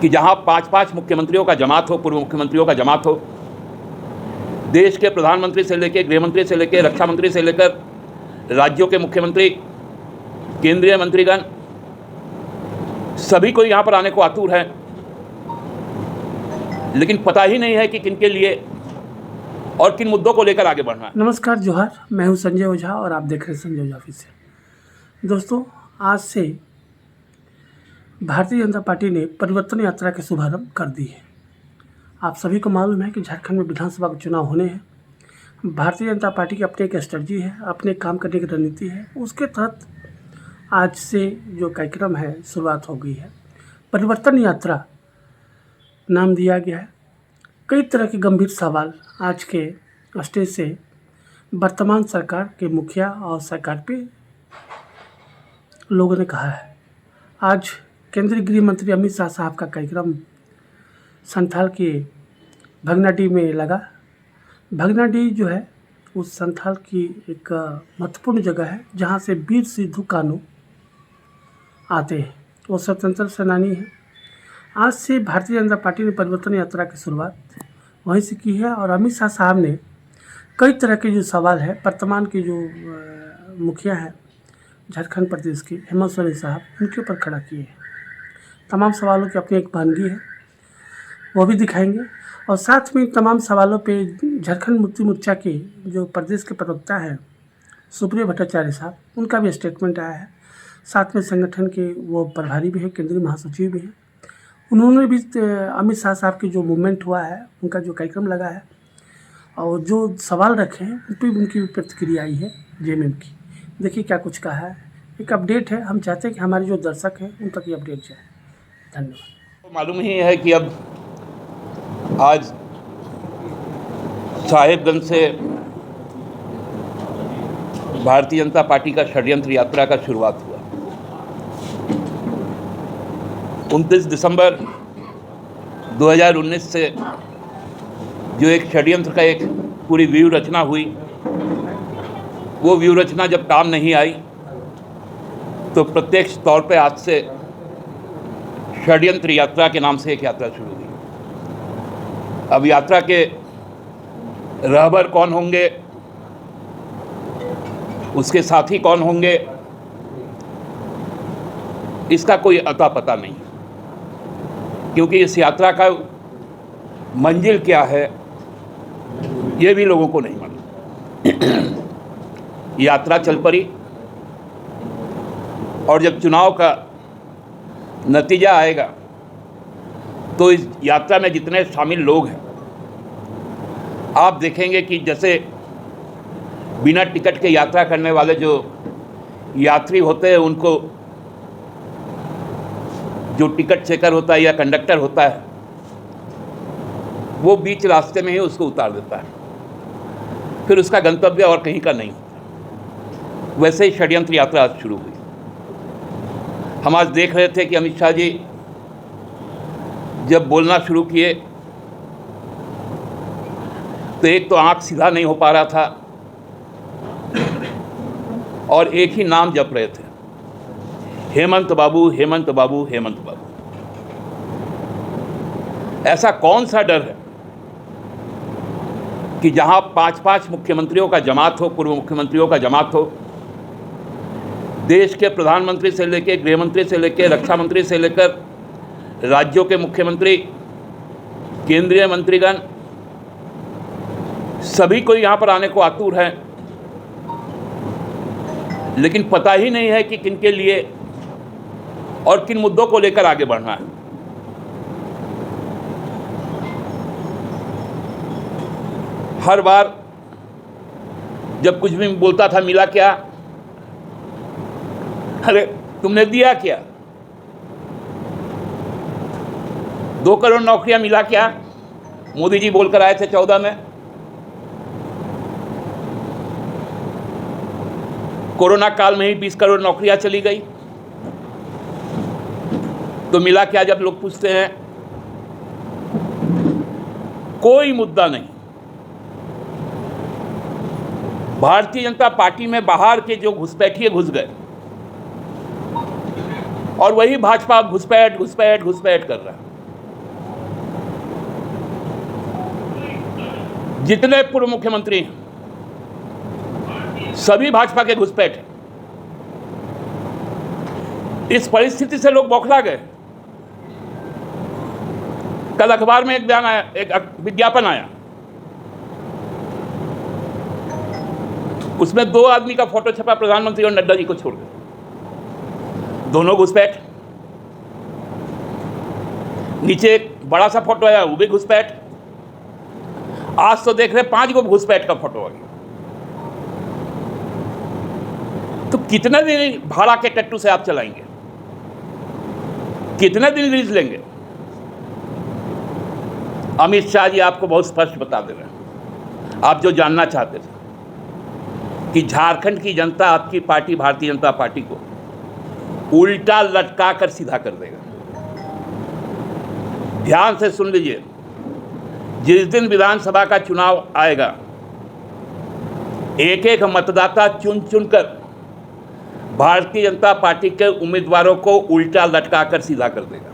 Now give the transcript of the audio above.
कि जहां 5-5 मुख्यमंत्रियों का जमात हो, पूर्व मुख्यमंत्रियों का जमात हो, देश के प्रधानमंत्री से लेकर, गृह मंत्री से लेकर, रक्षा मंत्री से लेकर राज्यों के मुख्यमंत्री, केंद्रीय मंत्रीगण, सभी को यहाँ पर आने को आतुर है, लेकिन पता ही नहीं है कि किनके लिए और किन मुद्दों को लेकर आगे बढ़ना है। नमस्कार, जोहार। मैं हूं संजय ओझा और आप देख रहे हैं संजय ओझा ऑफिशियल। दोस्तों, आज से भारतीय जनता पार्टी ने परिवर्तन यात्रा के शुभारंभ कर दी है। आप सभी को मालूम है कि झारखंड में विधानसभा के चुनाव होने हैं। भारतीय जनता पार्टी की अपनी एक स्ट्रेटजी है, अपने काम करने की रणनीति है। उसके तहत आज से जो कार्यक्रम है, शुरुआत हो गई है। परिवर्तन यात्रा नाम दिया गया है। कई तरह के गंभीर सवाल आज के स्टेज से वर्तमान सरकार के मुखिया और सरकार पे लोगों ने कहा है। आज केंद्रीय गृह मंत्री अमित शाह साहब का कार्यक्रम संथाल के भगनाडीह में लगा। भगनाडीह जो है उस संथाल की एक महत्वपूर्ण जगह है जहाँ से वीर सिद्धू कान्हू आते हैं। वो स्वतंत्रता सेनानी हैं। आज से भारतीय जनता पार्टी ने परिवर्तन यात्रा की शुरुआत वहीं से की है और अमित शाह साहब ने कई तरह के जो सवाल है, वर्तमान के जो मुखिया हैं झारखंड प्रदेश के, हेमंत सोरेन साहब, उनके ऊपर खड़ा किए हैं। तमाम सवालों की अपनी एक वानगी है, वो भी दिखाएंगे। और साथ में तमाम सवालों पे झारखंड मुक्ति मोर्चा के जो प्रदेश के प्रवक्ता हैं सुप्रियो भट्टाचार्य साहब, उनका भी स्टेटमेंट आया है। साथ में संगठन के वो प्रभारी भी हैं, केंद्रीय महासचिव भी हैं। उन्होंने भी अमित शाह साहब की जो मूवमेंट हुआ है, उनका जो कार्यक्रम लगा है और जो सवाल रखे हैं, उन पर उनकी प्रतिक्रिया आई है जेएमएम की। देखिए क्या कुछ कहा है। एक अपडेट है, हम चाहते हैं कि हमारे जो दर्शक हैं उन तक ये अपडेट जाए। धन्यवाद। तो मालूम ही है कि अब आज साहेबगंज से भारतीय जनता पार्टी का षड्यंत्र यात्रा का शुरुआत हुआ। 29 दिसंबर 2019 से जो एक षड्यंत्र का एक पूरी व्यूह रचना हुई, वो व्यूह रचना जब काम नहीं आई तो प्रत्यक्ष तौर पे आज से षड्यंत्र यात्रा के नाम से एक यात्रा शुरू हुई। अब यात्रा के रहबर कौन होंगे, उसके साथी कौन होंगे, इसका कोई अता पता नहीं, क्योंकि इस यात्रा का मंजिल क्या है ये भी लोगों को नहीं मालूम। यात्रा चल पड़ी और जब चुनाव का नतीजा आएगा तो इस यात्रा में जितने शामिल लोग हैं, आप देखेंगे कि जैसे बिना टिकट के यात्रा करने वाले जो यात्री होते हैं, उनको जो टिकट चेकर होता है या कंडक्टर होता है, वो बीच रास्ते में ही उसको उतार देता है, फिर उसका गंतव्य और कहीं का नहीं होता। वैसे ही षड्यंत्र यात्रा आज शुरू हुई। हम आज देख रहे थे कि अमित शाह जी जब बोलना शुरू किए तो एक तो आंख सीधा नहीं हो पा रहा था और एक ही नाम जप रहे थे, हेमंत बाबू, हेमंत बाबू, हेमंत बाबू। ऐसा कौन सा डर है कि जहां 5-5 मुख्यमंत्रियों का जमात हो, पूर्व मुख्यमंत्रियों का जमात हो, देश के प्रधानमंत्री से लेकर, गृह मंत्री से लेकर, रक्षा मंत्री से लेकर राज्यों के मुख्यमंत्री, केंद्रीय मंत्रीगण, सभी को यहाँ पर आने को आतुर है, लेकिन पता ही नहीं है कि किनके लिए और किन मुद्दों को लेकर आगे बढ़ना है। हर बार जब कुछ भी बोलता था, मिला क्या, अरे तुमने दिया क्या, 2 करोड़ नौकरियां मिला क्या, मोदी जी बोलकर आए थे 14 में। कोरोना काल में ही 20 करोड़ नौकरियां चली गई, तो मिला क्या जब लोग पूछते हैं। कोई मुद्दा नहीं। भारतीय जनता पार्टी में बाहर के जो घुसपैठिए घुस गए और वही भाजपा घुसपैठ कर रहा है। जितने पूर्व मुख्यमंत्री हैं सभी भाजपा के घुसपैठ हैं। इस परिस्थिति से लोग बौखला गए। कल अखबार में एक बयान आया, एक विज्ञापन आया, उसमें 2 आदमी का फोटो छपा, प्रधानमंत्री और नड्डा जी को छोड़कर, दोनों घुसपैठ। नीचे एक बड़ा सा फोटो आया, वो भी घुसपैठ। आज तो देख रहे 5 को घुसपैठ का फोटो आ गया। तो कितने दिन भाड़ा के टट्टू से आप चलाएंगे? कितने दिन लीज लेंगे? अमित शाह जी आपको बहुत स्पष्ट बता दे रहे हैं, आप जो जानना चाहते थे कि झारखंड की जनता आपकी पार्टी भारतीय जनता पार्टी को उल्टा लटका कर सीधा कर देगा। ध्यान से सुन लीजिए, जिस दिन विधानसभा का चुनाव आएगा, एक एक मतदाता चुन चुनकर भारतीय जनता पार्टी के उम्मीदवारों को उल्टा लटका कर सीधा कर देगा।